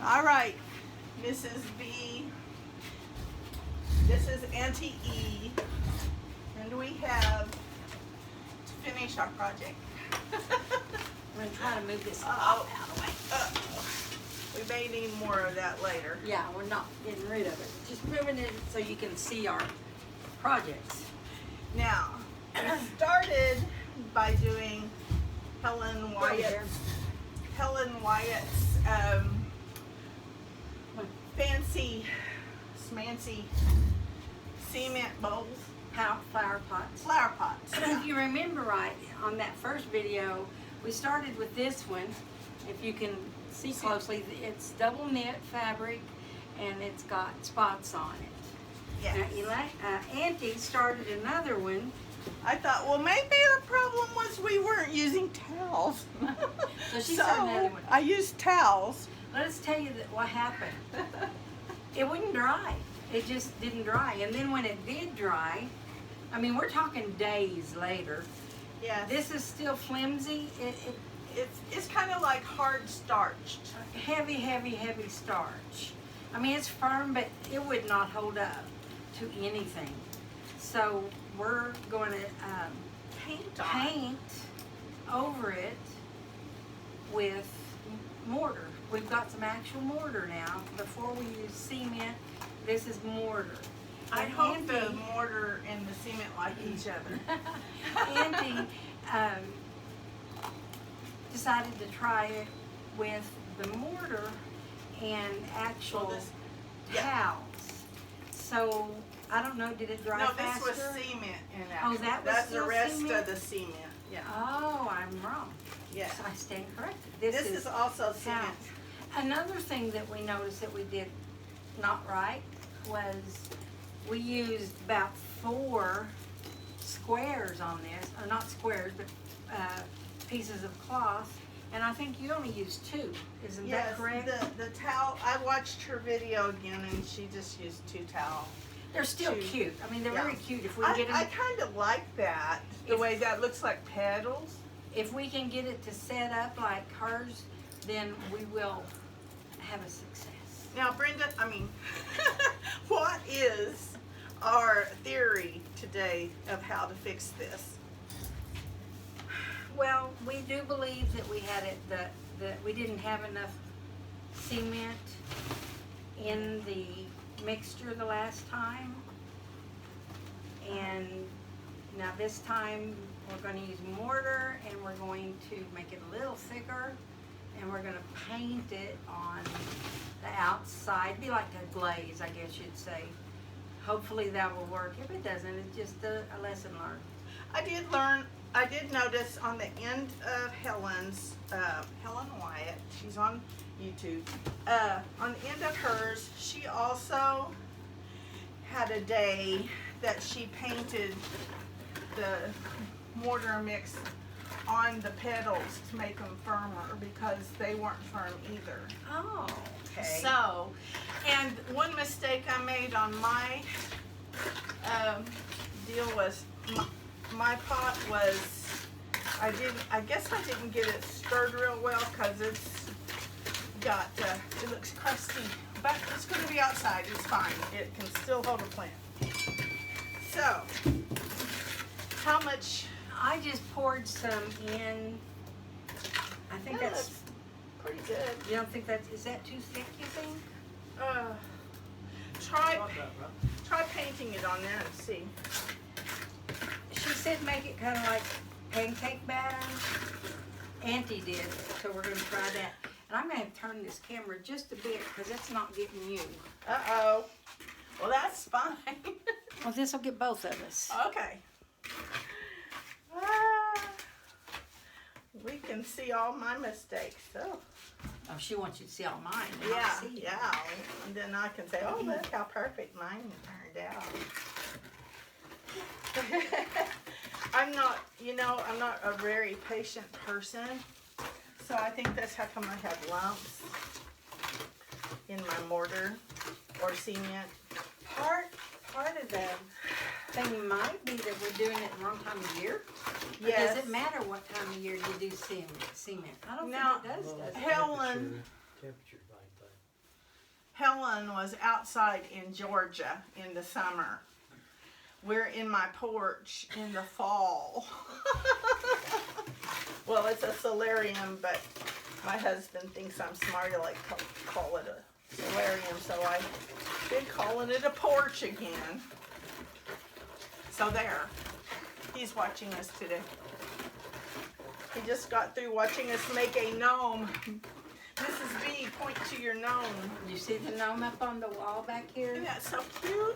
All right, Mrs. B. This is Auntie E. And we have to finish our project. I'm going to try to move this Uh-oh. out of the way. We may need more of that later. Yeah, we're not getting rid of it. Just moving it so you can see our projects. Now, we started by doing Helen Wyatt's fancy, smancy cement bowls, Flower pots. flower pots. If you remember right, on that first video, we started with this one. If you can see closely, it's double knit fabric and it's got spots on it. Yes. Now, Auntie started another one. I thought, well, maybe the problem was we weren't using towels. So she started another one. I used towels. Let us tell you what happened. It wouldn't dry. It just didn't dry. And then when it did dry, I mean, we're talking days later. Yes. This is still flimsy. It's kind of like hard starched. Heavy, heavy, heavy starch. I mean, it's firm, but it would not hold up to anything. So we're going to paint over it with mortar. We've got some actual mortar now. Before we use cement, this is mortar. I And hope Auntie- the mortar and the cement like each other. Auntie decided to try it with the mortar and actual towels. So I don't know, did it dry No, faster? this was cement and Oh, actual. that was That's still the rest cement? of the cement. Yeah. Oh, I'm wrong. Yeah. So I stand corrected. This is also cement. towels. Another thing that we noticed that we did not right was we used about 4 squares on this, or not squares, but pieces of cloth, and I think you only used 2. Isn't that correct? The towel. I watched her video again, and she just used 2 towels. They're still 2. cute. I mean, they're Yeah. very cute. If we can get them, I kind of like that. The If- way that looks like petals. if we can get it to set up like hers, then we will have a success. Now, Brenda, what is our theory today of how to fix this? Well, we do believe that we had it, that we didn't have enough cement in the mixture the last time. And now this time we're going to use mortar and we're going to make it a little thicker and we're going to paint it on the outside. Be like a glaze, I guess you'd say. Hopefully that will work. If it doesn't, it's just a lesson learned. I did notice on the end of Helen Wyatt, she's on YouTube, on the end of hers, she also had a day that she painted the mortar mix on the petals to make them firmer because they weren't firm either. Oh, okay. So, and one mistake I made on my deal was my pot was, I guess I didn't get it stirred real well because it's got, it looks crusty, but it's going to be outside, it's fine. It can still hold a plant. So, how much? I just poured some in. I think Yeah, that's, pretty good. you don't think is that too thick, you think? Try painting it on there and see. She said make it kind of like pancake batter. Auntie did, so we're going to try that. And I'm going to turn this camera just a bit because it's not getting you. Uh-oh. Well, that's fine. Well, this will get both of us. Okay. Ah, we can see all my mistakes. Oh, Oh, she wants you to see all mine. and yeah, not see. yeah. And then I can say, oh, look how perfect mine turned out. I'm not a very patient person. So I think that's how come I have lumps in my mortar or cement. Part of the thing might be that we're doing it the wrong time of year. Or Yes. does it matter what time of year you do cement? I don't Now, think it does it? Helen, Temperature like that. Helen was outside in Georgia in the summer. We're in my porch in the fall. Well, it's a solarium, but my husband thinks I'm smart. He like call it a solarium, so I've been calling it a porch again. So there, he's watching us today. He just got through watching us make a gnome. Mrs. B, point to your gnome. You see the gnome up on the wall back here? Isn't that so cute?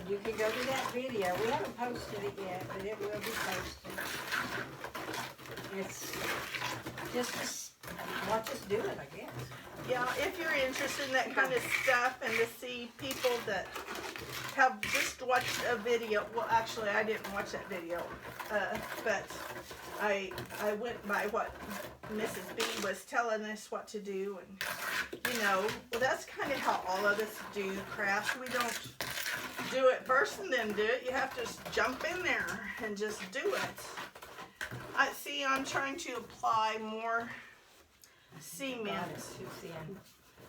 You can go to that video. We haven't posted it yet, but it will be posted. It's just watch us do it, I guess. Yeah, if you're interested in that kind of stuff and to see people that have just watched a video, well, actually, I didn't watch that video, but I went by what Mrs. B was telling us what to do, and you know, well, that's kind of how all of us do crafts. We don't do it first and then do it. You have to just jump in there and just do it. I see. I'm trying to apply more cement. It's too thin.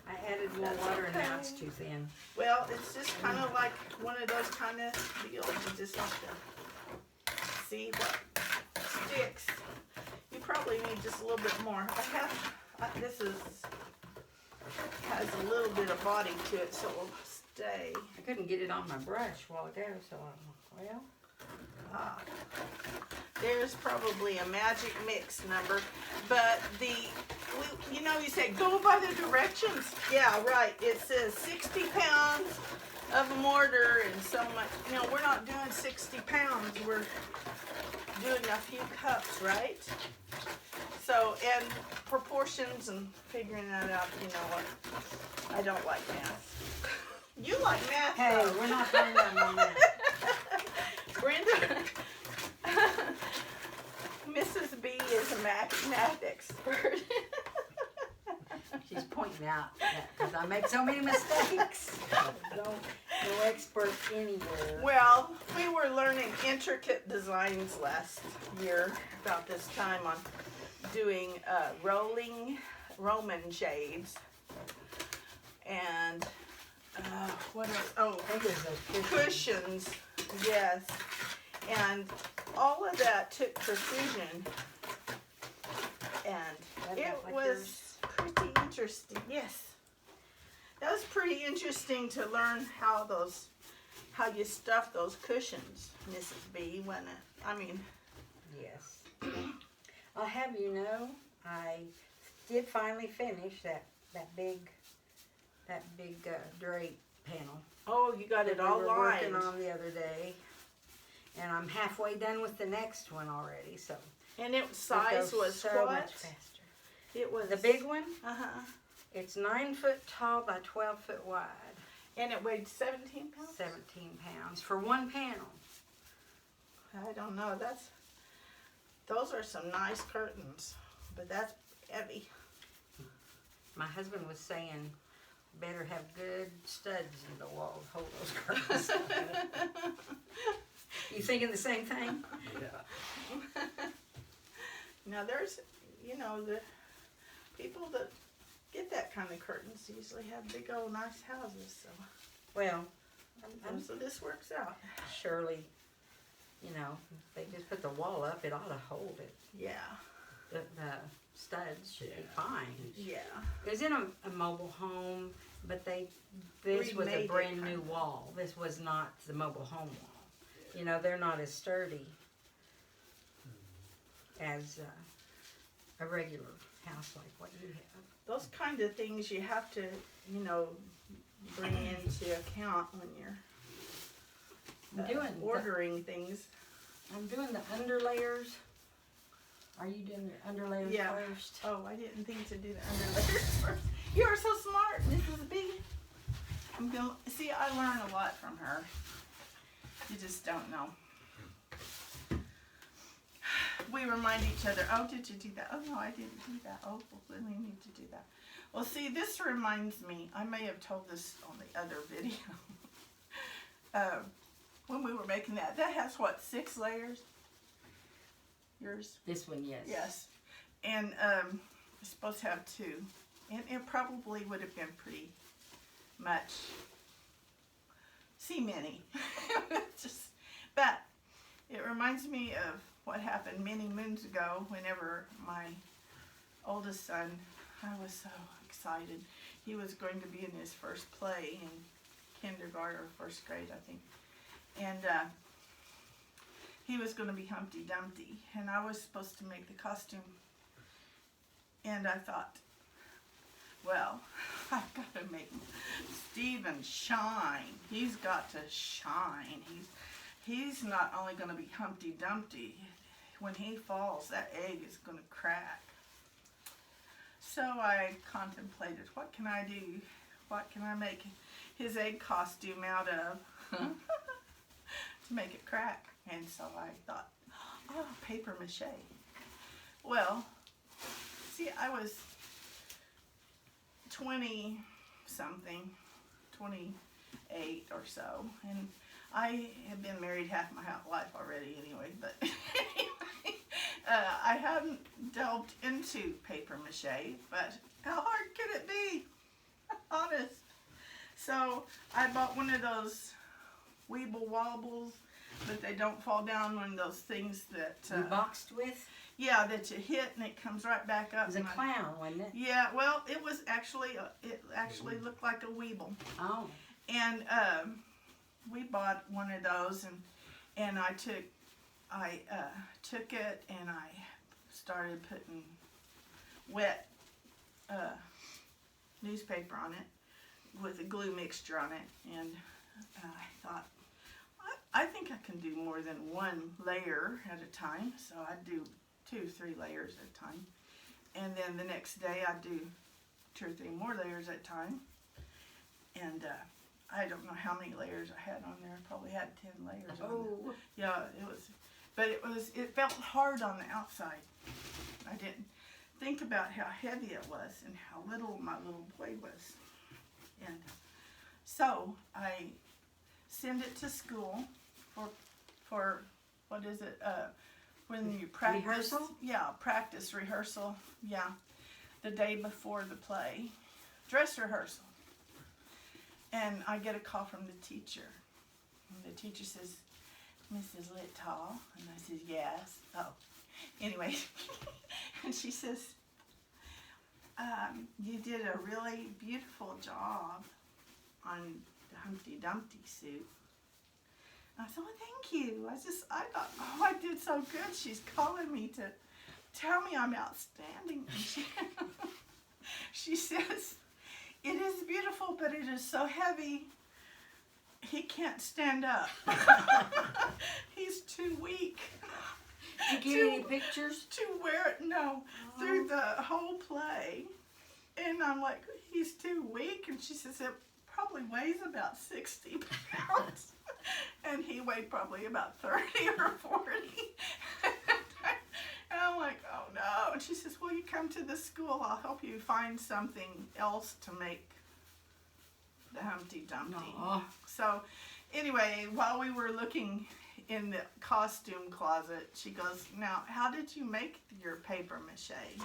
I added more water and now it's too thin. Well, it's just kind of like one of those kind of deals. You just have to see what sticks. You probably need just a little bit more. This has a little bit of body to it, so it will stay. I couldn't get it on my brush a while ago, so well. There's probably a magic mix number, but you know, you say go by the directions. Yeah, right. It says 60 pounds of mortar and so much. No, we're not doing 60 pounds. We're doing a few cups, right? So, and proportions and figuring that out. You know what? I don't like math. You like math? Hey, though. we're not playing on that. Brenda, Mrs. B is a math expert. She's pointing out that because I make so many mistakes. No expert anywhere. Well, we were learning intricate designs last year about this time on doing rolling Roman shades. And what else? Oh, I think there's those cushions. Yes. And all of that took precision. And it was pretty interesting. Yes. That was pretty interesting to learn how you stuff those cushions, Mrs. B, wasn't it? I mean, yes. I'll have you know, I did finally finish that big drape panel. oh, you got it that all we were lined. working on the other day, and I'm halfway done with the next one already. So And its it size goes was so what? much faster. It was The big one, Uh-huh. it's 9 foot tall by 12 foot wide, And it weighed 17 pounds? 17 pounds for one panel. I don't know. Those are some nice curtains, but that's heavy. My husband was saying, better have good studs in the wall to hold those curtains. You thinking the same thing? Yeah. Now there's, you know, the people that get that kind of curtains usually have big old nice houses, so Well, so this works out. surely, you know, if they just put the wall up, it ought to hold it. Yeah, The studs should be Yeah. fine. yeah. It was in a mobile home, but this was Remade a it, brand kind new of. wall. This was not the mobile home wall. You know, they're not as sturdy as a regular house like what you have. Those kind of things you have to, you know, bring into account when you're ordering things. I'm doing the underlayers. Are you doing your underlayers Yeah. first? Oh, I didn't think to do the underlayers first. You are so smart, Mrs. B. See, I learn a lot from her. You just don't know. We remind each other, oh, did you do that? Oh, no, I didn't do that. Oh, well, we need to do that. Well, see, this reminds me, I may have told this on the other video. When we were making that has what, 6 layers? Yours? This one, yes. Yes. And it's supposed to have 2. And it probably would have been pretty much cementy. But it reminds me of what happened many moons ago whenever my oldest son, I was so excited. He was going to be in his first play in kindergarten or first grade, I think. And he was going to be Humpty Dumpty, and I was supposed to make the costume. And I thought, well, I've got to make Stephen shine. He's got to shine. He's not only going to be Humpty Dumpty. When he falls, that egg is going to crack. So I contemplated, what can I do? What can I make his egg costume out of to make it crack? And so I thought, oh, paper mache. Well, see, I was 20-something, 28 or so, and I have been married half my life already anyway, but anyway, I hadn't delved into paper mache, but how hard could it be? Honest. So I bought one of those Weeble Wobbles, but they don't fall down, one of those things that... You boxed with? Yeah, that you hit and it comes right back up. It was a clown, wasn't it? Yeah, well, it was actually, it actually looked like a Weeble. Oh. And we bought one of those, and I took it and I started putting wet newspaper on it with a glue mixture on it, and I thought, I think I can do more than one layer at a time, so I'd do 2 or 3 layers at a time, and then the next day I'd do 2 or 3 more layers at a time, and I don't know how many layers I had on there. I probably had 10 layers on there. Yeah, it felt hard on the outside. I didn't think about how heavy it was and how little my little boy was. And so I send it to school for what is it? When you practice. Rehearsal? Yeah, practice, rehearsal. Yeah, the day before the play. Dress rehearsal. And I get a call from the teacher. And the teacher says, Mrs. Littall. And I says, yes. Oh, anyway. And she says, you did a really beautiful job on the Humpty Dumpty suit. And I said, well, thank you. I thought, oh, I did so good. She's calling me to tell me I'm outstanding. And she says, it is beautiful, but it is so heavy, he can't stand up. He's too weak. Did you get any pictures? To wear it, no, through the whole play. And I'm like, he's too weak. And she says, it probably weighs about 60 pounds. And he weighed probably about 30 or 40. And I'm like, oh no. And she says, well, you come to the school, I'll help you find something else to make the Humpty Dumpty. Aww. So anyway, while we were looking in the costume closet, she goes, now, how did you make your paper mache?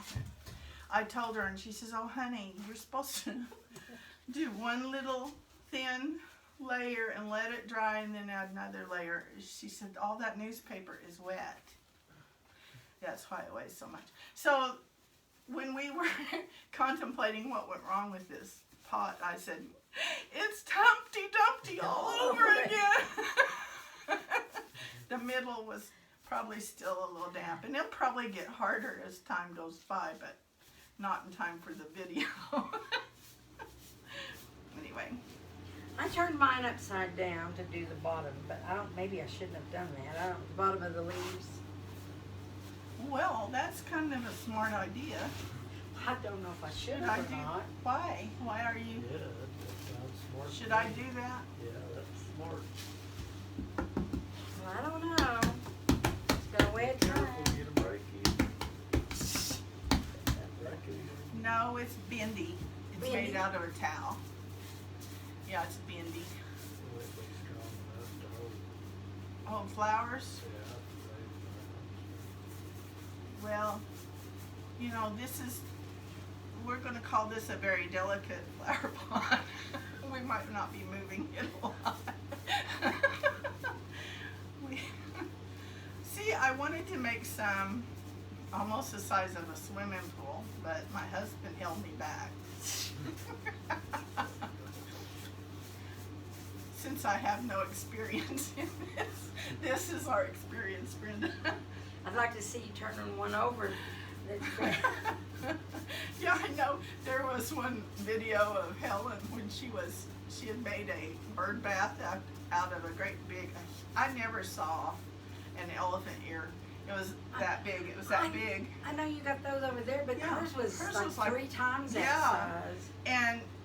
I told her, and she says, oh honey, you're supposed to do one little thin layer and let it dry and then add another layer. She said, all that newspaper is wet. That's why it weighs so much. So when we were contemplating what went wrong with this pot, I said, it's Humpty Dumpty all over again. The middle was probably still a little damp, and it'll probably get harder as time goes by, but not in time for the video. Anyway. I turned mine upside down to do the bottom, but maybe I shouldn't have done that. The bottom of the leaves. Well, that's kind of a smart idea. I don't know if I should I or do? not. Why? Why are you? Yeah, that sounds smart. Should I do that? Yeah, that's smart. Well, I don't know. It's gonna weigh it Careful, down. get a break in. No, it's bendy. It's Bendy? made out of a towel. Yeah, it's bendy. Will it be strong enough to hold? Oh, flowers? Yeah, Well, you know, this is we're gonna call this a very delicate flower pot. We might not be moving it a lot. We, see, I wanted to make some almost the size of a swimming pool, but my husband held me back. Since I have no experience in this is our experience, Brenda. I'd like to see you turning one over. Yeah, I know. There was one video of Helen when she had made a bird bath out of a great big, I never saw an elephant ear. It was that big. It was that big. I know you got those over there, but Yeah, hers was like 3 times that yeah. size.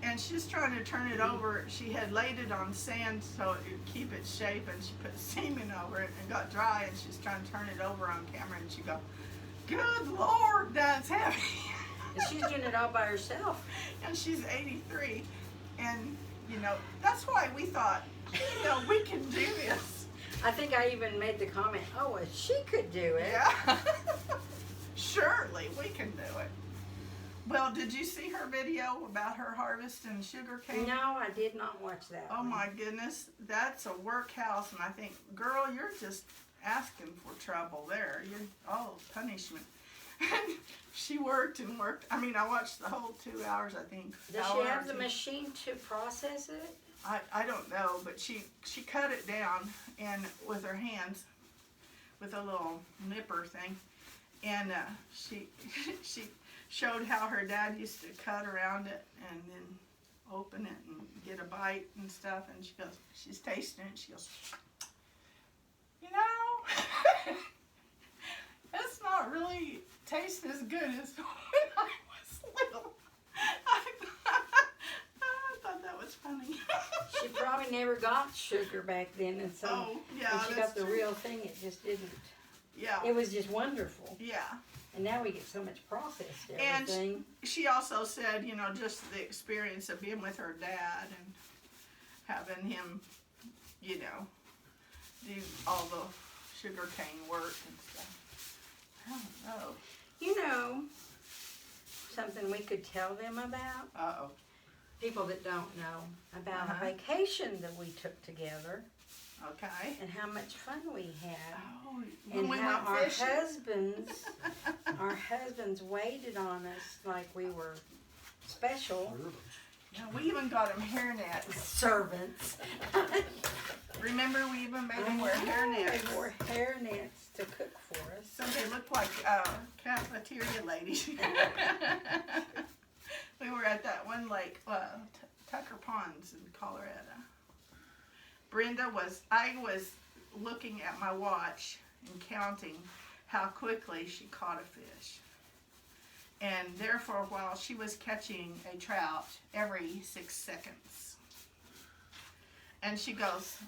And she's trying to turn it over. She had laid it on sand so it would keep its shape, and she put semen over it and it got dry, and she's trying to turn it over on camera, and she go, "Good Lord, that's heavy." And she's doing it all by herself. And she's 83, and you know that's why we thought, you know, we can do this. I think I even made the comment, oh, well, she could do it. Yeah. Surely we can do it. Well, did you see her video about her harvesting sugar cane? No, I did not watch that. Oh one. my goodness, that's a workhouse, and I think, girl, you're just asking for trouble there. You're punishment. And she worked and worked. I mean, I watched the whole 2 hours, I think. Does hour she have or the two. machine to process it? I don't know, but she cut it down and with her hands, with a little nipper thing, and she showed how her dad used to cut around it and then open it and get a bite and stuff. And she goes, she's tasting it. She goes, you know, it's not really taste as good as when I was little. I thought that was funny. She probably never got sugar back then, and so Oh, yeah, when she that's got the true. real thing, it just didn't. Yeah. It was just wonderful. Yeah. And now we get so much processed And everything. She also said, you know, just the experience of being with her dad and having him, you know, do all the sugar cane work and stuff. I don't know. You know, something we could tell them about, Uh-oh. people that don't know, about Uh-huh. a vacation that we took together Okay. and how much fun we had. Oh, when And we how went fishing. our husbands waited on us like we were special Yeah, we even got them hairnets. servants. Remember, we even made them wear hairnets. They wore hairnets to cook for us. So they look like cafeteria ladies. We were at that one lake, Tucker Ponds in Colorado. I was looking at my watch and counting how quickly she caught a fish. And there for a while, she was catching a trout every 6 seconds. And she goes,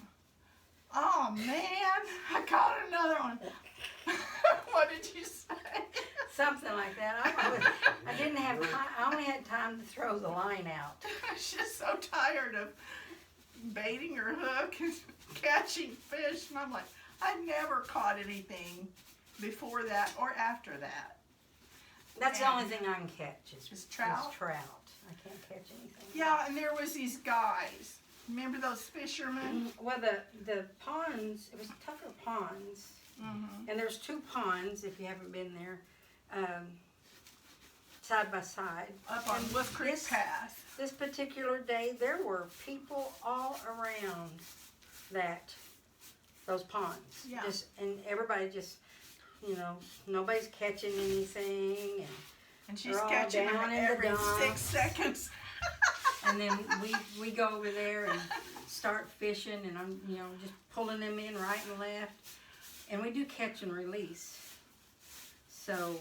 "Oh man, I caught another one." What did you say? Something like that. I didn't have time. I only had time to throw the line out. She's so tired of baiting her hook and catching fish. And I'm like, I never caught anything before that or after that. That's the only thing I can catch is trout? Is trout. I can't catch anything. Yeah, and there was these guys. Remember those fishermen? Well, the ponds, it was Tucker Ponds, Mm-hmm. and there's 2 ponds, if you haven't been there, side by side. Up on And Wolf Creek this- Pass. This particular day, there were people all around those ponds. Yeah. And everybody just, you know, nobody's catching anything, And she's They're all catching them down in the every dumps. 6 seconds. and then we go over there and start fishing, and I'm, you know, just pulling them in right and left, and we do catch and release. So,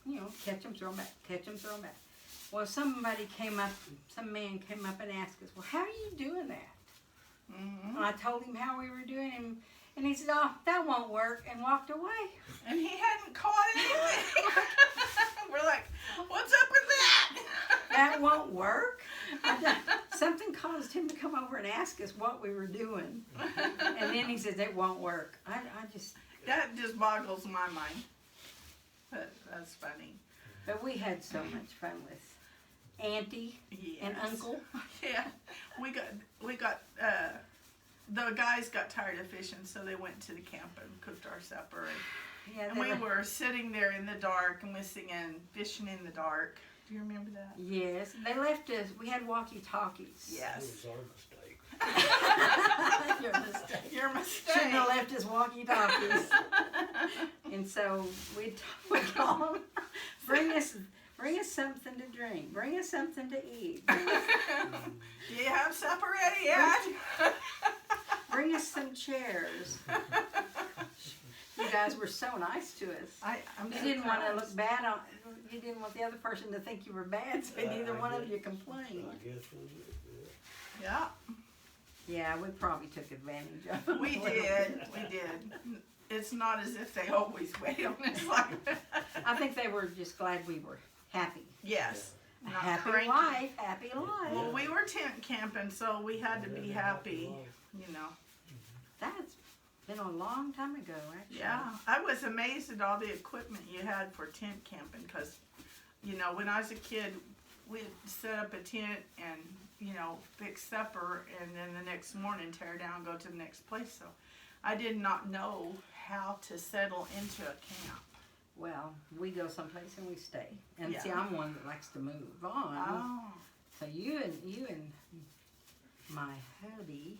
you know, catch them, throw them back, catch them, throw them back. Well, some man came up and asked us, well, how are you doing that? Mm-hmm. And I told him how we were doing, and he said, oh, that won't work, and walked away. And he hadn't caught anything. We're like, what's up with that? That won't work? Something caused him to come over and ask us what we were doing. And then he says, it won't work. That just boggles my mind. But that's funny. But we had so much fun auntie and Yes. uncle. Yeah, we got the guys got tired of fishing, so they went to the camp and cooked our supper, Yeah, and we were sitting there in the dark and we're singing "Fishing in the Dark." Do you remember that? Yes, they left us. We had walkie-talkies. It Yes. was our mistake. Your mistake. Your mistake. Shouldn't have left us walkie-talkies. And so we'd call them, bring us something to drink, bring us something to eat, Do you have supper ready yet? bring us some chairs. You guys were so nice to us. I'm You didn't want to surprised. look bad on. You didn't want the other person to think you were bad, so neither one of you complained. I guess was it, Yeah, Yeah, we probably took advantage of it. we did. We did. It's not as if they always wait on us like that. I think they were just glad we were happy. Yes. A Not happy cranky. life, happy life. Well, we were tent camping, so we had to be happy, you know. That's been a long time ago, actually. Yeah, I was amazed at all the equipment you had for tent camping, because, you know, when I was a kid, we'd set up a tent and, you know, fix supper, and then the next morning tear down, go to the next place. So I did not know how to settle into a camp. Well, we go someplace and we stay. And see, Yeah. I'm one that likes to move on. Oh. So you and my hubby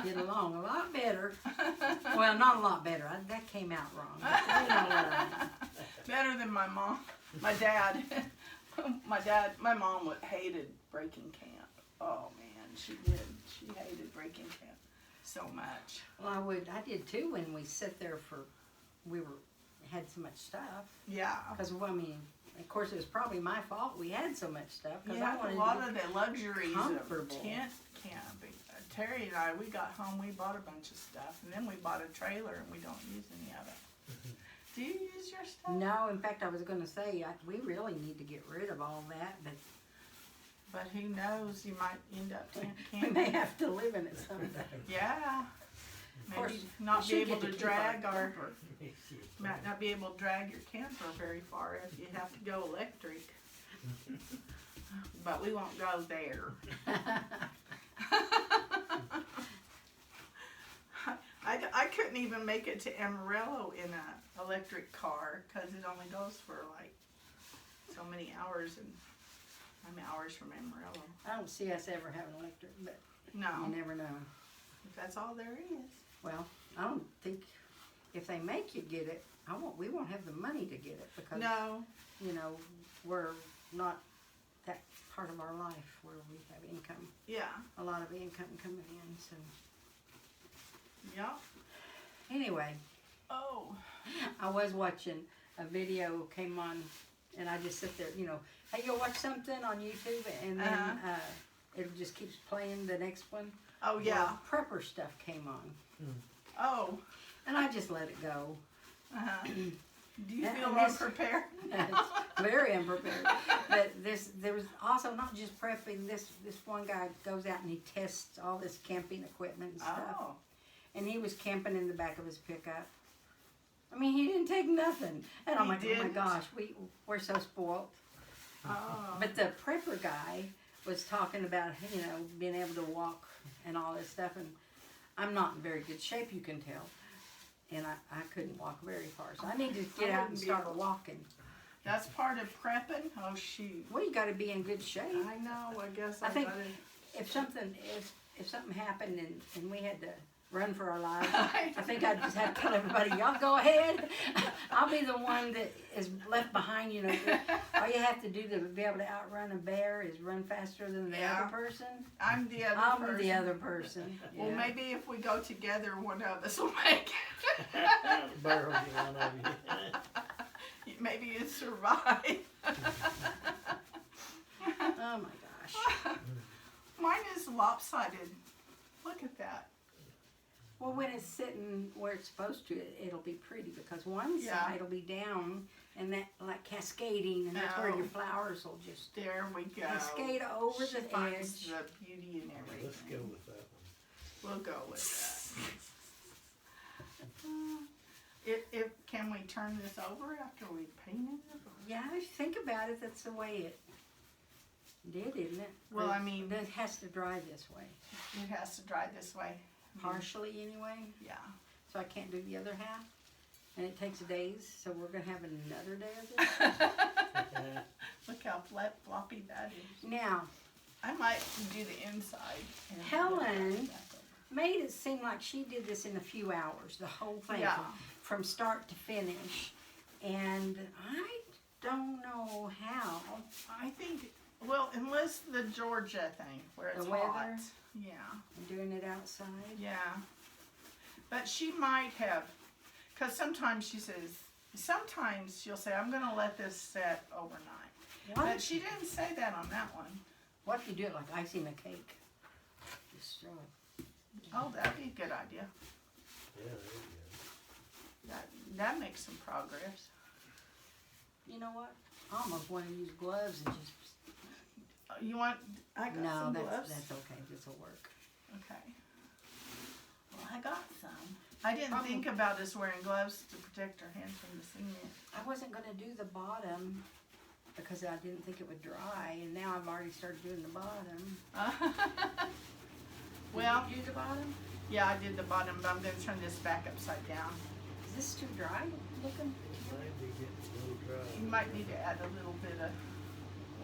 get along a lot better. Well, not a lot better. That came out wrong. But you know what I mean. Better than my mom, my dad. My mom hated breaking camp. Oh man, she did. She hated breaking camp so much. Well, I did too when we sit there had so much stuff. Yeah. Because, well, I mean, of course, it was probably my fault we had so much stuff. Because I Yeah, wanted a lot to of the luxuries of comfortable. tent camping. Terry and I, we got home, we bought a bunch of stuff, and then we bought a trailer, and we don't use any of it. Do you use your stuff? No, in fact, I was going to say, we really need to get rid of all that, but But who knows? You might end up tent we camping. may have to live in it someday. Yeah. Of course, Maybe not we be should able get to keep drag our. camper. Might not be able to drag your camper very far if you have to go electric. But we won't go there. I couldn't even make it to Amarillo in an electric car because it only goes for like so many hours, and I'm hours from Amarillo. I don't see us ever having electric, but No, you never know. that's all there is. Well, I don't think if they make you get it, we won't have the money to get it because, No, you know, we're not that part of our life where we have income, yeah, a lot of income coming in. So yeah. anyway, Oh, I was watching a video came on, and I just sit there, you know, hey, you'll watch something on YouTube, and then it just keeps playing the next one. oh yeah. Well, prepper stuff came on, Oh, and I just let it go. do you And feel this- unprepared? Very unprepared. But there was also not just prepping. This one guy goes out and he tests all this camping equipment and stuff. Oh, And he was camping in the back of his pickup. I mean, he didn't take nothing. And I'm He like, oh my didn't? gosh, we're so spoiled. oh. But the prepper guy was talking about, you know, being able to walk and all this stuff. And I'm not in very good shape, you can tell. And I couldn't walk very far. So I need to get out and wouldn't be start able to. walking. That's part of prepping? Oh, shoot. Well, you got to be in good shape. I know, I guess I think- gotta- If something happened and we had to run for our lives, I I think I'd just have to tell everybody, y'all go ahead. I'll be the one that is left behind, you know. All you have to do to be able to outrun a bear is run faster than the Yeah. other person. I'm the other I'll person. be the other person. Well, Yeah. maybe if we go together, one of us will make it. Bear will be one of you. Maybe you survive. Oh my gosh. Mine is lopsided. Look at that. Well, when it's sitting where it's supposed to, it'll be pretty because one Yeah. side will be down and that like cascading, and that's where Oh. your flowers will just There we go. cascade over She the finds edge. the beauty in everything. Let's go with that one. We'll go with that. If can we turn this over after we painted it? Yeah, if you think about it, that's the way it Did, isn't it? Well, Or I mean- it has to dry this way, It has to dry this way. partially anyway. Yeah. So I can't do the other half, and it takes days. So we're gonna have another day of this. Look how floppy that is. Now, I might do the inside. And Helen made it seem like she did this in a few hours, the whole thing, Yeah. from start to finish. And I don't know how. I think, well, unless the Georgia thing where it's The weather? hot. Yeah. I'm doing it outside. Yeah. But she might have, because sometimes she says, sometimes she'll say, I'm going to let this set overnight. What? But she didn't say that on that one. What if you do it like icing a cake? Just throw it. Oh, that'd be a good idea. Yeah, there you That makes some progress. You know what? I almost want to use gloves and just. You want, I got No, some gloves. that's okay. This will work. Okay. Well, I got some. I didn't Probably- think about us wearing gloves to protect our hands from the cement. I wasn't gonna do the bottom because I didn't think it would dry, and now I've already started doing the bottom. Well, Did you do the bottom? yeah, I did the bottom, but I'm going to turn this back upside down. Is this too dry looking? go. Might be getting a little dry. You might need to add a little bit of,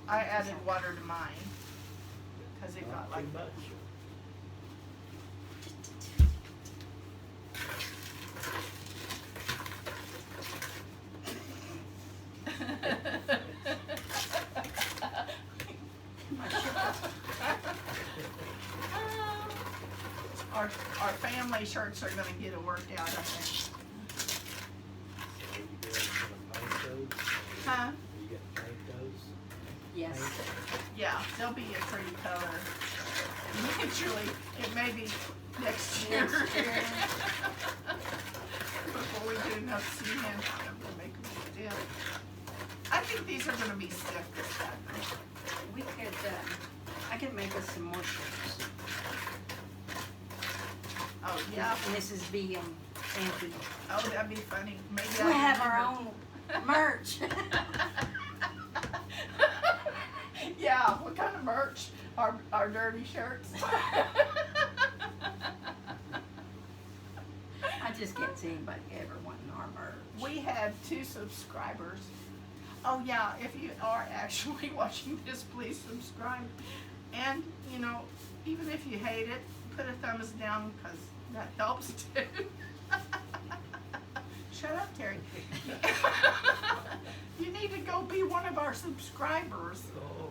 I added water to mine, because it got Not like, too much. our family shirts are gonna get it worked out, I think. So you gonna paint those? Huh? You gonna paint those? Yes. Yeah, they'll be a pretty color. Eventually, it may be next year. Next year. Before we get enough cement on them to make them stiff. I think these are gonna be stiff this time. We could, I could make us some more shirts. Oh, yeah. And this is being empty. Oh, that'd be funny. Maybe We I have can our own merch. Yeah, what kind of merch? Our dirty shirts? I just can't see anybody ever wanting our merch. We had 2 subscribers. Oh yeah, if you are actually watching this, please subscribe. And, you know, even if you hate it, put a thumbs down because that helps too. Shut up, Terry. You need to go be one of our subscribers. Oh,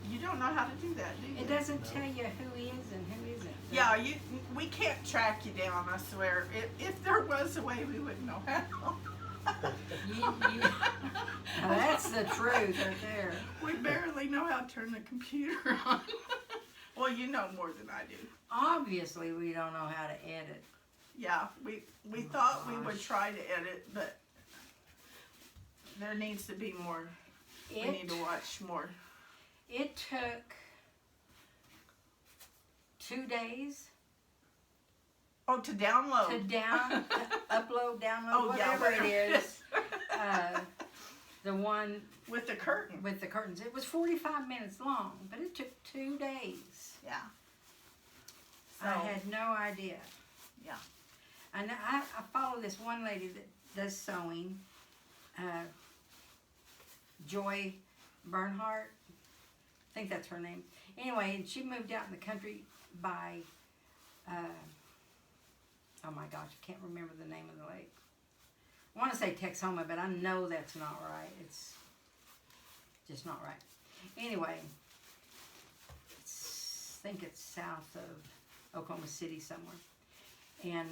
You don't know how to do that, do you? It doesn't tell you who is and who isn't. Yeah, we can't track you down, I swear. If there was a way, we wouldn't know how. Now that's the truth right there. We barely know how to turn the computer on. Well, you know more than I do. Obviously, we don't know how to edit. Yeah, we thought we would try to edit, but there needs to be more. We need to watch more. It took 2 days Oh, to download. to upload, download, Oh, yeah, whatever it whatever. is. The one With the curtain. with the curtains. It was 45 minutes long, but it took 2 days. Yeah. I had no idea. Yeah. And I follow this one lady that does sewing, Joy Bernhardt. I think that's her name. Anyway, and she moved out in the country by, oh my gosh, I can't remember the name of the lake. I want to say Texoma, but I know that's not right. It's just not right. Anyway, I think it's south of Oklahoma City somewhere. And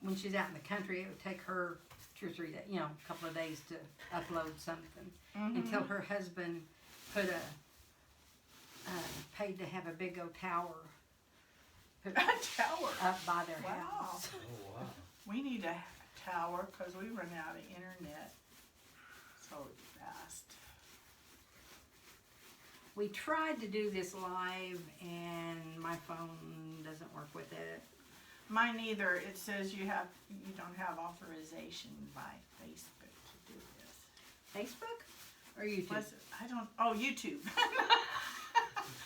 when she's out in the country, it would take her 2 or 3 days, a couple of days to upload something until her husband put paid to have a big old tower put A tower. up by their Wow. house. oh wow. We need a tower because we run out of internet so fast. We tried to do this live and my phone doesn't work with it. Mine either. It says you don't have authorization by Facebook to do this. Facebook? Or YouTube? Was it? I don't. Oh, YouTube.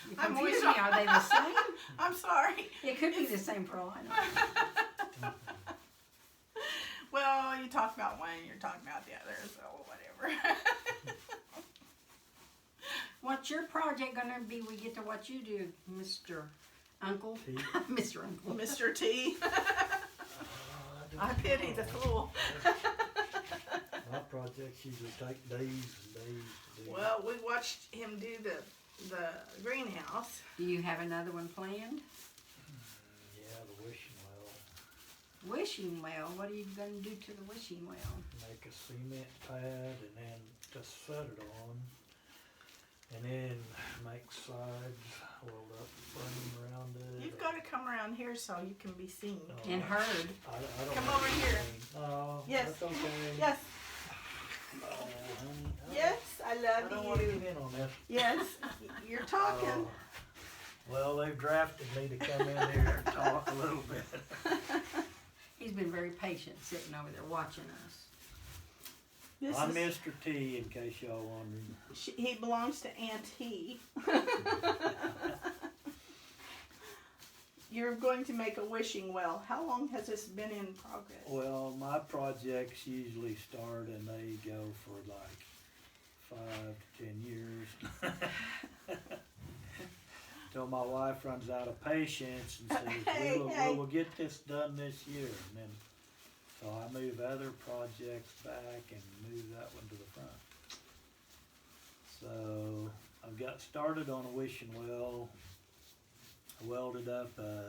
You I'm confuse always- me. Are they the same? I'm sorry. It could be the same for all I know. Well, you talk about one, you're talking about the other, so whatever. What's your project gonna be? We get to watch you do, Mr. Uncle. T. Mr. Uncle. Mr. T. I don't pity the know. fool. My projects usually take days and days to do. Well, we watched him do the greenhouse. Do you have another one planned? Yeah, the wishing well. Wishing well. What are you gonna do to the wishing well? Make a cement pad and then just set it on. And then make sides, weld up frame around it. You've got to come around here so you can be seen. No, And heard. I don't Come have over here. anything. Oh, Yes. that's okay. Yes, Oh, honey, yes, I I love don't want to you. get in on this. Yes, you're talking. Oh. Well, they've drafted me to come in here and talk a little bit. He's been very patient sitting over there watching us. This I'm is, Mr. T, in case y'all wondering. he belongs to Aunt He. You're going to make a wishing well. How long has this been in progress? Well, my projects usually start and they go for like 5 to 10 years. Till my wife runs out of patience and says, Hey, we hey. will get this done this year. And then, so I move other projects back and move that one to the front. So I've got started on a wishing well. I welded up a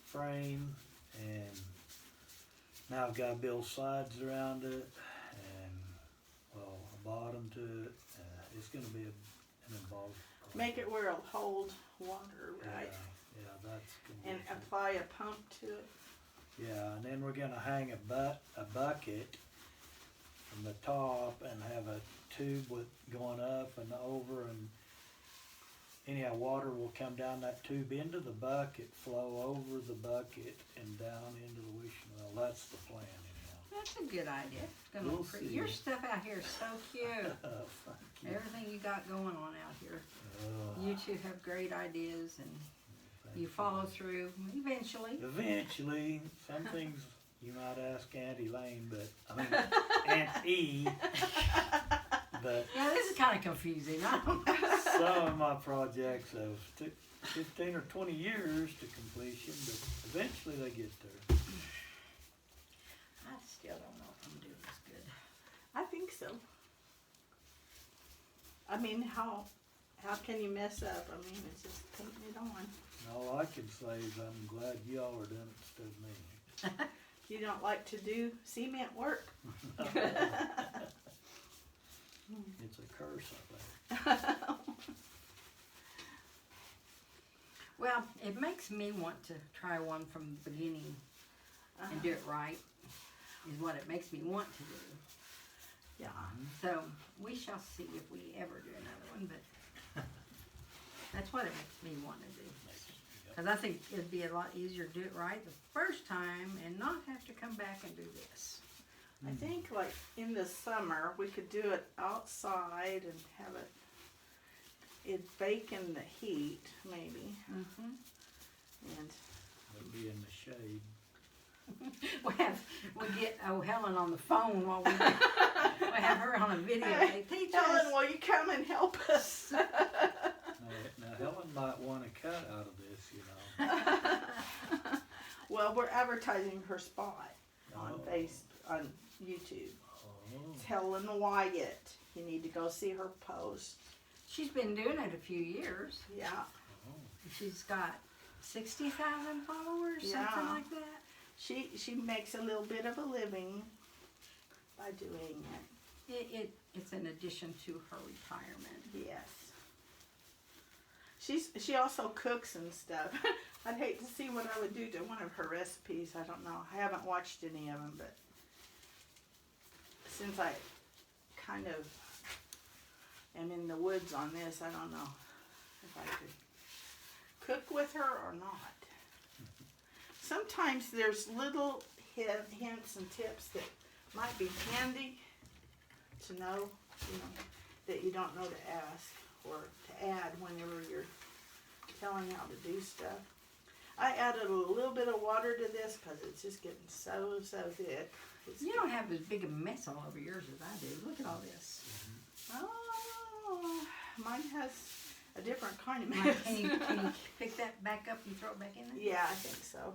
frame and now I've got to build sides around it and, well, a bottom to it. It's going to be an involved project. Make it where it'll hold water, right? Yeah, that's going to And be. apply a pump to it. Yeah, and then we're going to hang a bucket from the top and have a tube with going up and over, and anyhow water will come down that tube into the bucket, flow over the bucket and down into the wishing well. That's the plan anyhow. That's a good idea. It's gonna We'll look pretty. see. Your stuff out here is so cute. Thank you. Everything you got going on out here. Oh, You two have great ideas and thank you follow through eventually. Eventually, some things you might ask Aunt Elaine, but I mean Aunt E. But Yeah, this is kind of confusing. I don't know. some of my projects have took 15 or 20 years to completion, but eventually they get there. I still don't know if I'm doing this good. I think so. I mean, how can you mess up? I mean, it's just painting it on. All I can say is I'm glad y'all are doing it instead of me. You don't like to do cement work. It's a curse, I think. Well, it makes me want to try one from the beginning and do it right. Is what it makes me want to do. Yeah. So we shall see if we ever do another one, but that's what it makes me want to do. Because I think it'd be a lot easier to do it right the first time and not have to come back and do this. I think like in the summer we could do it outside and have it bake in the heat maybe, Mm-hmm. and They'll be in the shade. We get Helen on the phone while we have her on a video. They teach Helen, us. will you come and help us? Now Helen might want a cut out of this, you know. Well, we're advertising her spot on Oh. on YouTube. Oh, It's Helen Wyatt. You need to go see her post. She's been doing it a few years. Yeah. oh. She's got 60,000 followers, Yeah. something like that. She makes a little bit of a living by doing it. It's an addition to her retirement. Yes. She also cooks and stuff. I'd hate to see what I would do to one of her recipes. I don't know. I haven't watched any of them, but since I kind of am in the woods on this, I don't know if I could cook with her or not. Sometimes there's little hints and tips that might be handy to know, that you don't know to ask or to add whenever you're telling how to do stuff. I added a little bit of water to this because it's just getting so thick. It's You don't have as big a mess all over yours as I do. Look at all this. Oh, mine has a different kind of Mike, mess. can you pick that back up and throw it back in there? Yeah, I think so.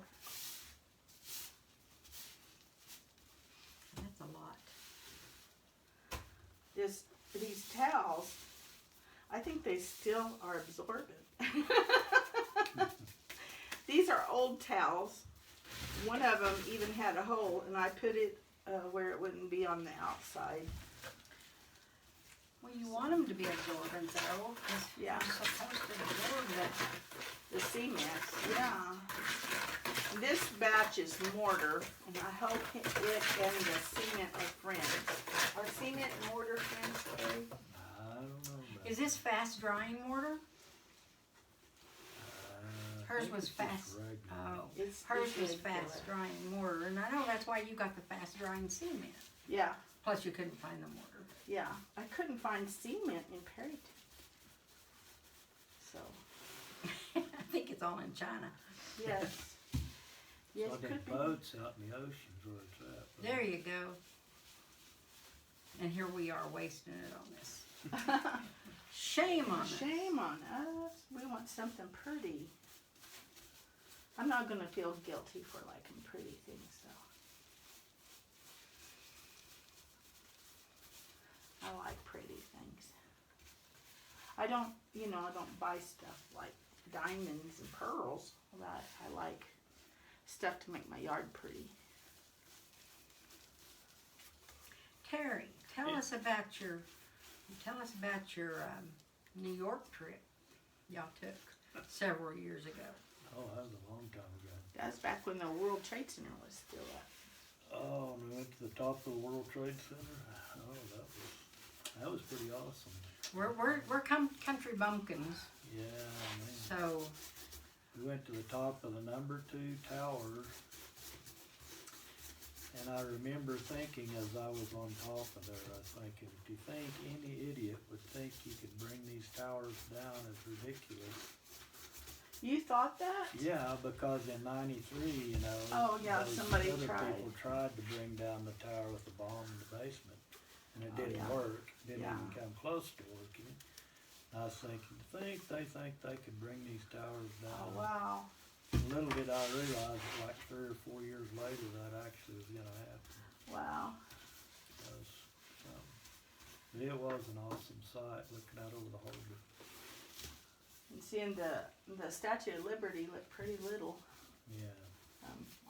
That's a lot. These towels, I think they still are absorbent. These are old towels. One of them even had a hole, and I put it where it wouldn't be on the outside. Well, you want them to be absorbent though, because Yeah. you're supposed to absorb that. The cement, yeah. This batch is mortar, and I hope it and the cement are friends. Are cement and mortar friends, Terry? I don't know about Is this fast drying mortar? I Hers think was it's just fast. regular. Oh, It's hers was regular. fast drying mortar, and I know that's why you got the fast drying cement. Yeah, Plus, you couldn't find the mortar. yeah. I couldn't find cement in Perryton. So, I think it's all in China. yes. Yes, Like them could be. boats out in the oceans where it's at. There you go. And here we are wasting it on this. Shame on us. Shame on us. We want something pretty. I'm not gonna feel guilty for liking pretty things though. I like pretty things. I don't buy stuff like diamonds and pearls. I like stuff to make my yard pretty. Terry, tell Yeah. us about your New York trip y'all took several years ago. Oh, that was a long time ago. That's back when the World Trade Center was still up. Oh, and we went to the top of the World Trade Center. Oh, that was pretty awesome. We're country bumpkins, Yeah, man. so We went to the top of the number 2 tower, and I remember thinking as I was on top of there, I was thinking, do you think any idiot would think you could bring these towers down? It's ridiculous. You thought that? Yeah, because in '93, Oh, yeah, those somebody other tried. people tried to bring down the tower with the bomb in the basement, and it Oh, didn't yeah. work. Didn't Yeah. even come close to working. And I was thinking, they think they could bring these towers down. Oh, wow. Little did I realize that like 3 or 4 years later that actually was gonna happen. Wow. But it was an awesome sight looking out over the harbor. And seeing the Statue of Liberty looked pretty little Yeah.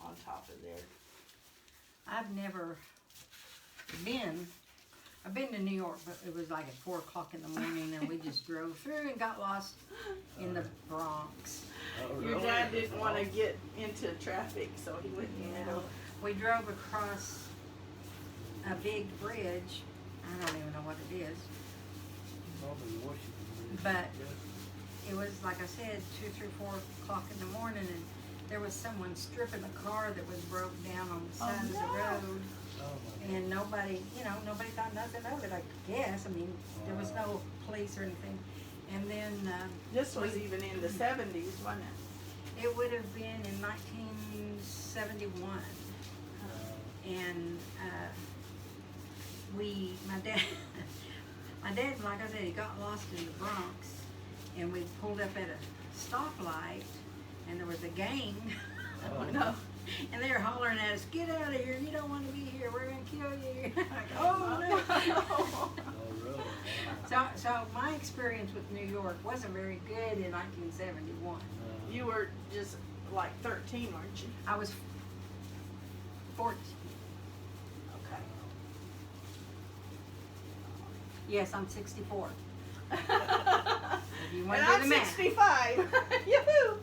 on top of there. I've never been. I've been to New York, but it was like at 4 o'clock in the morning, and we just drove through and got lost in the Bronx. Oh, Your really? dad didn't want to get into traffic, so he wouldn't get over. We drove across a big bridge. I don't even know what it is. Probably Washington. But it was, like I said, 2, 3, 4 o'clock in the morning, and there was someone stripping a car that was broke down on the side of the road. Oh, my And nobody thought nothing of it, I guess. I mean, there was no police or anything. And then This was even in the 70s, wasn't it? it would have been in 1971. And my dad, like I said, he got lost in the Bronx, and we pulled up at a stoplight, and there was a gang. Oh, No. And they were hollering at us, "Get out of here, you don't want to be here, we're going to kill you." I go, "Oh, no." Oh, really? Wow. So my experience with New York wasn't very good in 1971. You were just like 13, weren't you? I was 14. Okay. Yes, I'm 64. If you And want to do I'm the math. 65. Yoo-hoo!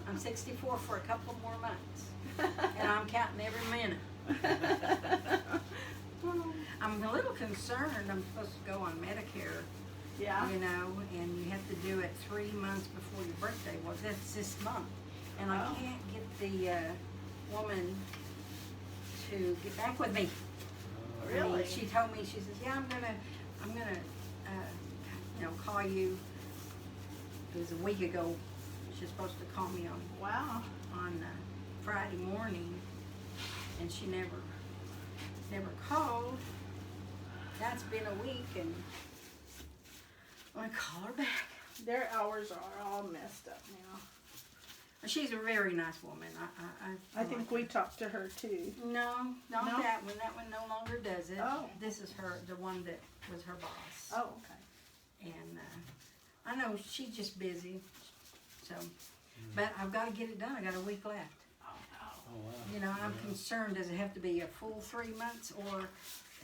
I'm 64 for a couple more months. And I'm counting every minute. I'm a little concerned. I'm supposed to go on Medicare, Yeah. you know, and you have to do it 3 months before your birthday. Well, that's this month. And I Oh. can't get the woman to get back with me. I mean, Really? she told me, she says, yeah, I'm gonna, call you. It was a week ago. She's supposed to call me Wow. on Friday morning, and she never called. That's been a week, and I'm gonna call her back. Their hours are all messed up now. She's a very nice woman. I think we talked to her too. No, not No? that one. That one no longer does it. Oh. This is the one that was her boss. Oh, okay. And I know she's just busy, so. But I've got to get it done. I got a week left. Oh, Oh, wow. You know, I'm Yeah. concerned. Does it have to be a full 3 months, or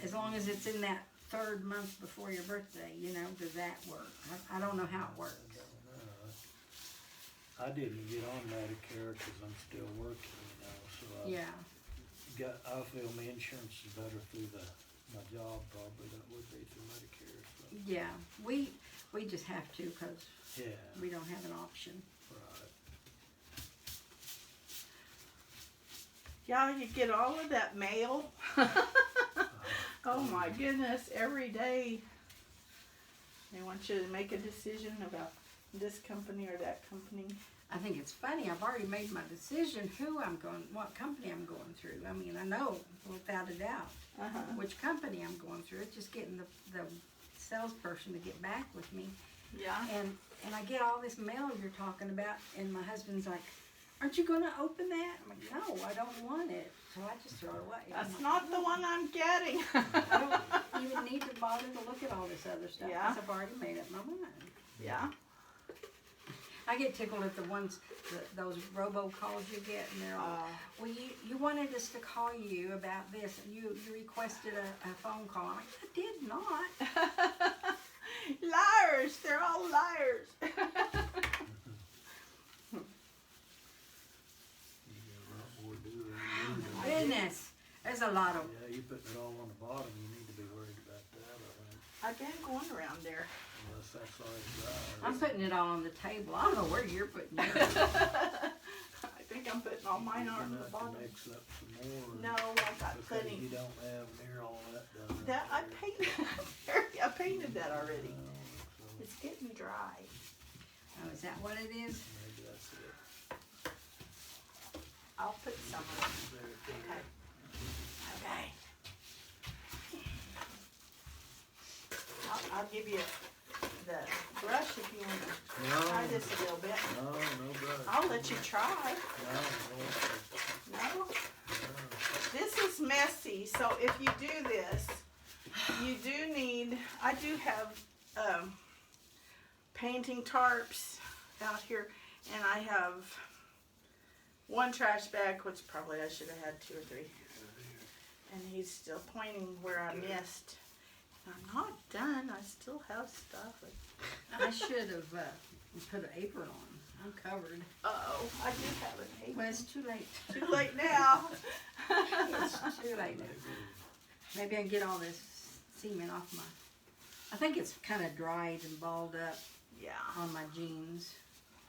as long as it's in that third month before your birthday? You know, does that work? I don't know how it works. I didn't get on Medicare because I'm still working, you know, so Yeah. I feel my insurance is better through my job probably than it would be through Medicare, so, Yeah. We just have to because yeah, we don't have an option. right. Yeah, you get all of that mail. Oh my goodness, every day they want you to make a decision about this company or that company. I think it's funny. I've already made my decision what company I'm going through. I mean, I know without a doubt Uh-huh. which company I'm going through. It's just getting the salesperson to get back with me. Yeah. And I get all this mail you're talking about, and my husband's like, "Aren't you going to open that?" I'm like, "No, I don't want it." So I just throw it away. I'm That's like, not the one I'm getting. I don't even need to bother to look at all this other stuff Yeah. because I've already made up my mind. Yeah. I get tickled at the ones, those robocalls you get, and they're all, well, you wanted us to call you about this, and you requested a phone call. I'm like, I did not. Liars! They're all liars. You got a lot more to do than you do. Goodness, there's a lot of, Yeah, you putting it all on the bottom, you need to be worried about that, I think, I've been going around there. unless that's all it's got. I'm putting it all on the table. I don't know where you're putting yours. I think I'm putting all mine You're on gonna the have bottom. to mix up some more. No, I got Because plenty. you don't have near all that done. That I painted. I painted that already. No, so It's getting dry. Oh, is that what it is? maybe that's it. I'll put some of it. There it is. Okay. Okay. I'll give you the brush if you want to try this a little bit. No, no brush. I'll let you try. No, No? This is messy, so if you do this, you do need, I do have painting tarps out here, and I have one trash bag, which probably I should have had 2 or 3. And he's still pointing where I missed. I'm not done, I still have stuff. I should have put an apron on. I'm covered. Uh-oh, I do have an apron. Well, it's too late. Too late now. It's too late now. Maybe I can get all this cement off my, I think it's kind of dried and balled up Yeah. on my jeans.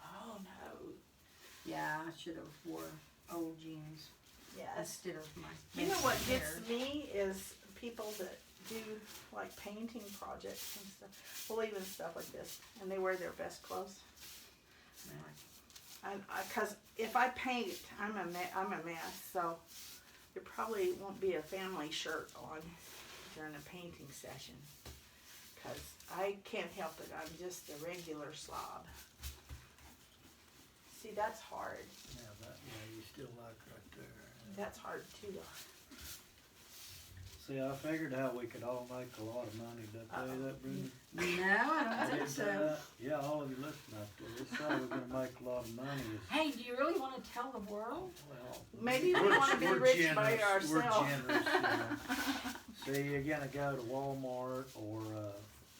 Oh, no. Yeah, I should have wore old jeans Yes. instead of my You know what messy gets hair. me is people that do like painting projects and stuff. Well, even stuff like this, and they wear their best clothes. Well, Cause if I paint, I'm a mess. So there probably won't be a family shirt on during a painting session. Cause I can't help it. I'm just a regular slob. See, that's hard. Yeah, you still like right there. That's hard too. See, I figured how we could all make a lot of money. Did I tell you that, Brenda? no, I don't think so. Yeah, all of you listening out there, this is how we're gonna make a lot of money. Is, Hey, do you really want to tell the world? well, Maybe we we're- wanna be we're rich by generous. We're ourselves. generous, you know. See, you're gonna go to Walmart or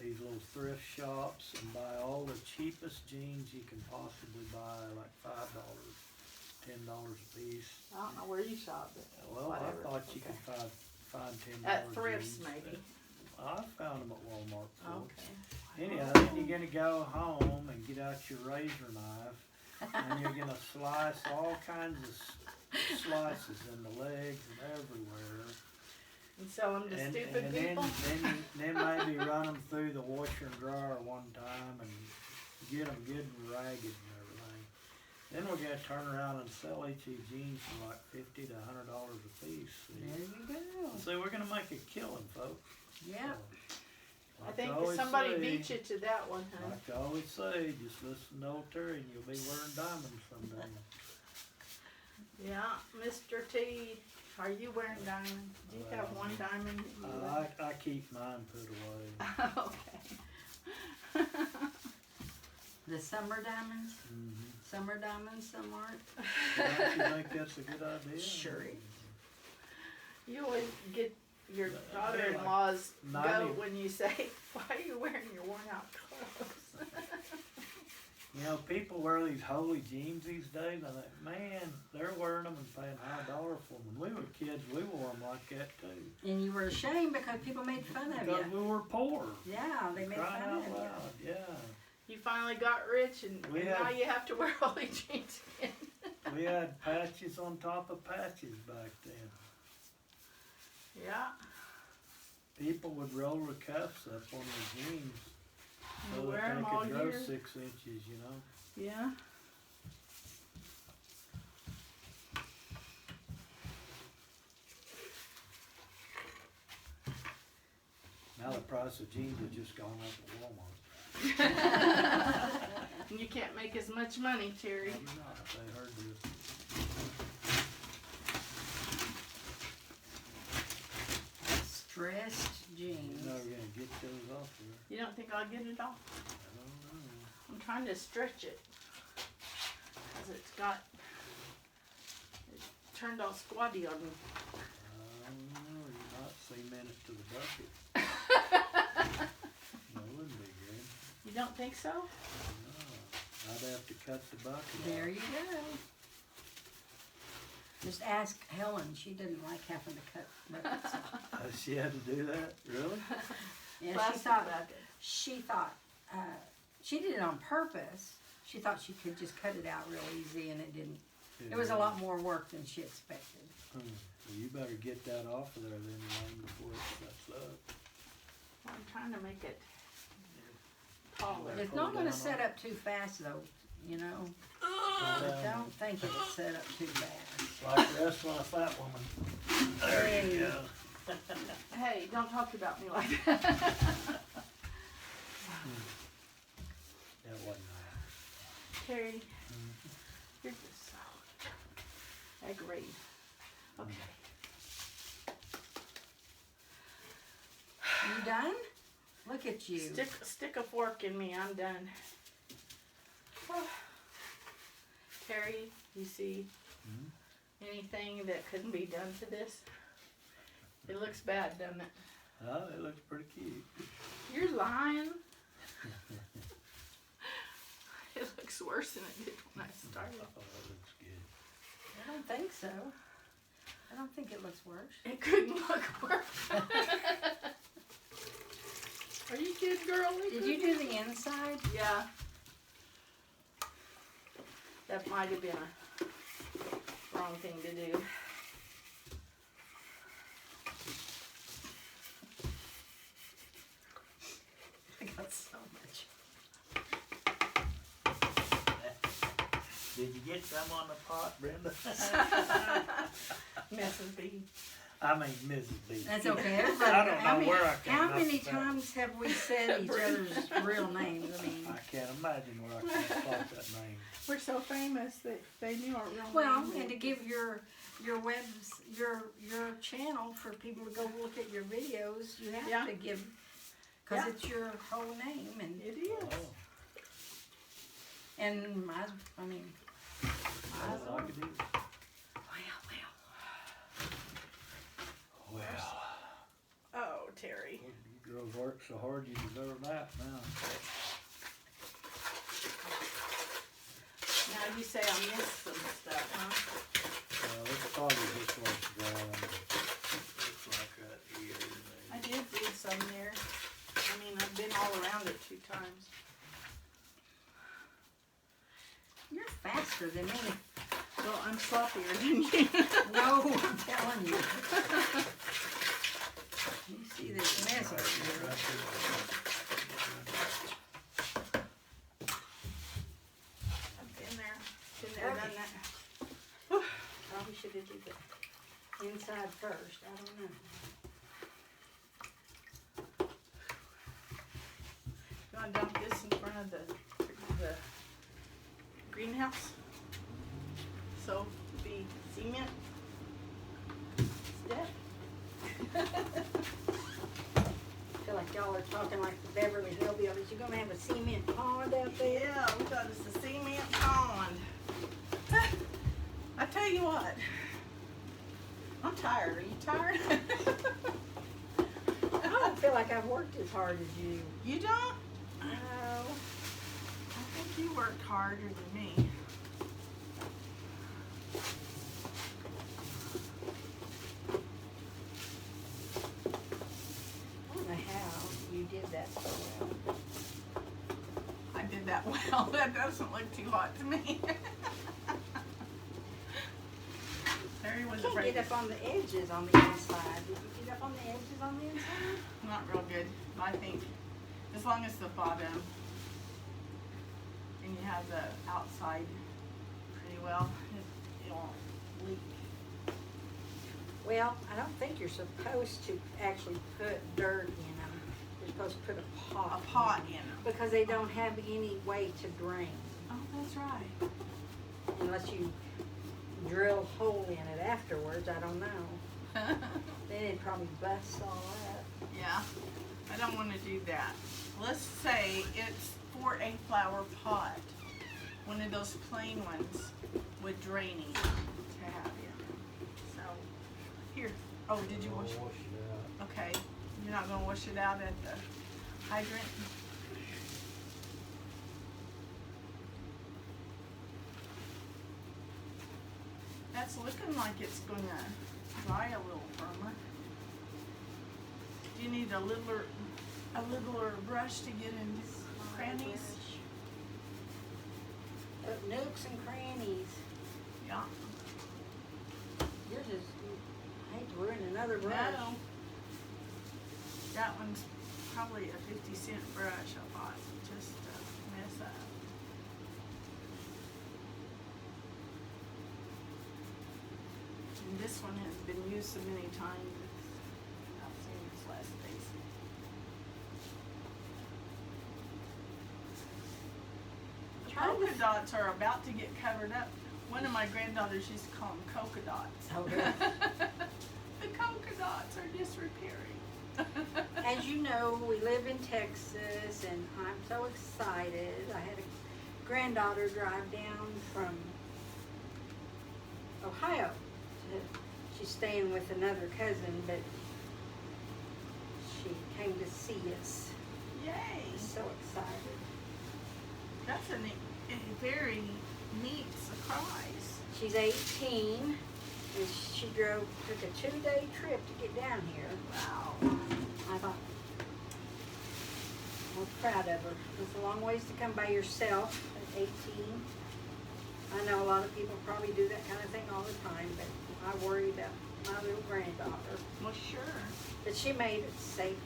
these little thrift shops and buy all the cheapest jeans you can possibly buy, like $5, $10 a piece. I don't know where you shop, but Well, whatever. I thought you Okay. could find $10 At thrifts, jeans. maybe. I found them at Walmart before. Okay. Anyhow, then you're gonna go home and get out your razor knife, and you're gonna slice all kinds of slices in the legs and everywhere. And sell them to stupid and people. then maybe run them through the washer and dryer one time and get them good and ragged and everything. Then we're gonna turn around and sell each of these jeans for like $50 to $100 a piece. There you go. So we're gonna make a killing, folks. Yeah. I Like think always somebody say- beat you to that one, huh? Like I always say, just listen to old Terry and you'll be wearing diamonds someday. Yeah, Mr. T, are you wearing diamonds? Do you have one diamond? that you wear? I keep mine put away. Okay. The summer diamonds? Mm-hmm. Summer diamonds, some aren't. Don't you think that's a good idea? Sure is. You always get your They're daughter-in-law's like goat 90 when you say, why are you wearing your worn-out clothes? You know, people wear these holy jeans these days, and I think, man, they're wearing them and paying high dollar for them. When we were kids, we wore them like that too. And you were ashamed because people made fun of Because you. we were poor. Yeah, they made Crying fun out of you. loud, yeah. You finally got rich and We now had- you have to wear holy jeans again. We had patches on top of patches back then. Yeah, People would roll the cuffs up on their jeans you so wear that them they all could grow year. 6 inches, you know. Yeah. Now the price of jeans has just gone up at Walmart. And you can't make as much money, Terry. Maybe not, they heard this. Stressed jeans. You're never gonna get those off there. You don't think I'll get it off? I don't know. I'm trying to stretch it. Cause it's got, it turned all squatty on me. I don't know, you're not cemented to the bucket. That wouldn't be good. You don't think so? No, I'd have to cut the bucket There off. you go. Just ask Helen. She didn't like having to cut buckets off. She had to do that? Really? Yeah, she Plastic thought bucket. she did it on purpose. She thought she could just cut it out real easy, and it didn't. It was a lot more work than she expected. Well, you better get that off of there then, Elaine, before it shuts up. I'm trying to make it taller. It's not going to set up too fast, though. You know, I don't think it'll set up too fast. Like the rest of my fat woman. There you go. Hey, don't talk about me like that. That wasn't nice. Terry, you're just so aggravating. Okay. You done? Look at you. Stick a fork in me, I'm done. Terry, you see anything that couldn't be done to this? It looks bad, doesn't it? Oh, it looks pretty cute. You're lying. It looks worse than it did when I started. Oh, that looks good. I don't think so. I don't think it looks worse. It couldn't look worse. Are you good, girl? Did you do the inside? Yeah. That might have been a wrong thing to do. I got so much. Did you get some on the pot, Brenda? Mrs. B. I mean, Mrs. B. That's okay. Everybody, I don't know where I came how up many with that. times have we said each other's real names? I mean, I can't imagine where I could have thought that name. We're so famous that they knew our real well, name. and to give your webs your channel for people to go look at your videos, you have Yeah. to give because Yeah. it's your whole name and It is. Oh, I mean, that's all I could do. Well, Oh, Terry. you girls work so hard, you deserve that now. Now you say I missed some stuff, huh? Well, it's probably just what's drawing. Looks like that here. I did read some there. I mean, I've been all around it 2 times. you're faster than me. Well, I'm sloppier than you. No, I'm telling you. You see this mess over here. the inside first. I don't know. You wanna dump this in front of the greenhouse? So, be cement step? I feel like y'all are talking like the Beverly Hillbillies. You're gonna have a cement pond out there? Yeah, we got us a cement pond. I tell you what, I'm tired. Are you tired? I don't feel like I've worked as hard as you. You don't? No. I think you work harder than me. I don't know how you did that so well. I did that well. That doesn't look too hot to me. Terry was You can't afraid. get up on the edges on the inside. Did you get up on the edges on the inside? Not real good, I think. As long as the bottom and you have the outside pretty well, it won't leak. Well, I don't think you're supposed to actually put dirt in them. You're supposed to put a pot. A pot in them. Because they don't have any way to drain Oh, that's right. unless you drill a hole in it afterwards. I don't know. Then it'd probably bust all up. Yeah, I don't want to do that. Let's say it's for a flower pot. One of those plain ones with draining to have in. So, here. Oh, did you wash it? Wash it out. Okay, you're not gonna wash it out at the hydrant? That's looking like it's gonna dry a little firmer. Do you need a littler brush to get into crannies? Nooks and crannies. Yeah. Yours is, I hate to ruin another brush. No. That one's probably a 50-cent brush I bought just to mess up. And this one has been used so many times, I've seen its last days. Polka dots are about to get covered up. One of my granddaughters used to call them coca dots. Oh, really? The coca dots are disrepairing. As you know, we live in Texas, and I'm so excited. I had a granddaughter drive down from Ohio. She's staying with another cousin, but she came to see us. Yay! I'm so excited. That's a very neat surprise. She's 18, and she took a 2-day trip to get down here. Wow. I thought, I was proud of her. It's a long ways to come by yourself at 18. I know a lot of people probably do that kind of thing all the time, but I worry about my little granddaughter. Well, sure. But she made it safely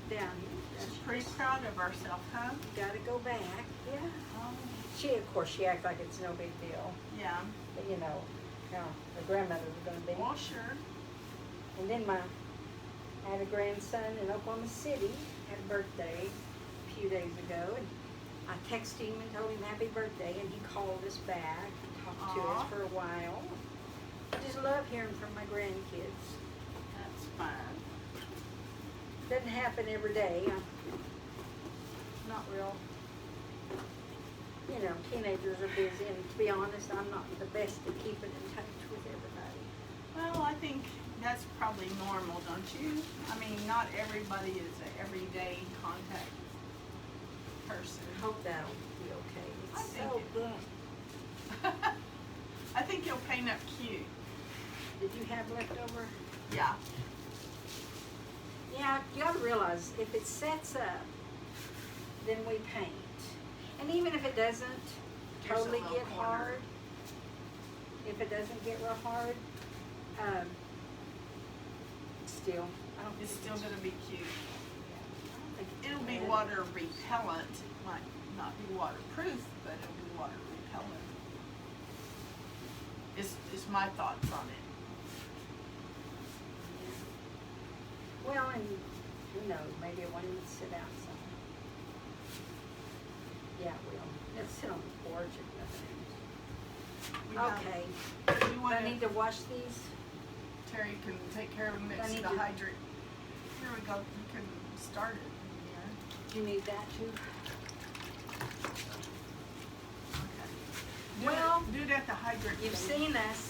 down here. She's pretty proud of herself, huh? Gotta go back. Yeah. Oh, Of course, she acts like it's no big deal. yeah. But you know how the grandmother was gonna be. Well, sure. And then I had a grandson in Oklahoma City, had a birthday a few days ago, and I texted him and told him happy birthday, and he called us back and talked to us Aw. for a while. I just love hearing from my grandkids. That's fine. Doesn't happen every day. I'm not real, teenagers are busy, and to be honest, I'm not the best at keeping in touch with everybody. Well, I think that's probably normal, don't you? I mean, not everybody is an everyday contact person. I hope that'll be okay. I It's think so it- good. I think you'll paint up cute. Did you have leftover? Yeah. Yeah, you gotta realize, if it sets up, then we paint. And even if it doesn't Here's a totally little get corner. hard, if it doesn't get real hard, still, I don't think It's still gonna be cute. I don't think it's It'll be bad. water repellent. Might not be waterproof, but it'll be water repellent. Is my thoughts on it. Well, and who knows, maybe it won't even sit outside. Yeah, it will. It'll sit on the porch if nothing We else. have- Okay, You do I wanna, need to wash these? Terry can take care of them I next to need the to- hydrant. Here we go, you can start it in here. Do you need that too? Okay. Well, do it at the hydrant. You've please. seen us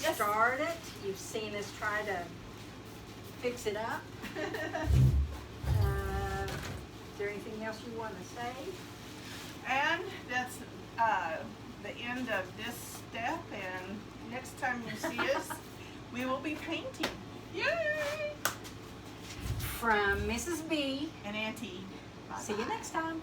Yes. start it, you've seen us try to fix it up. Is there anything else you want to say? And that's the end of this step, and next time you see us, we will be painting. Yay! From Mrs. B. And Auntie. See you next time.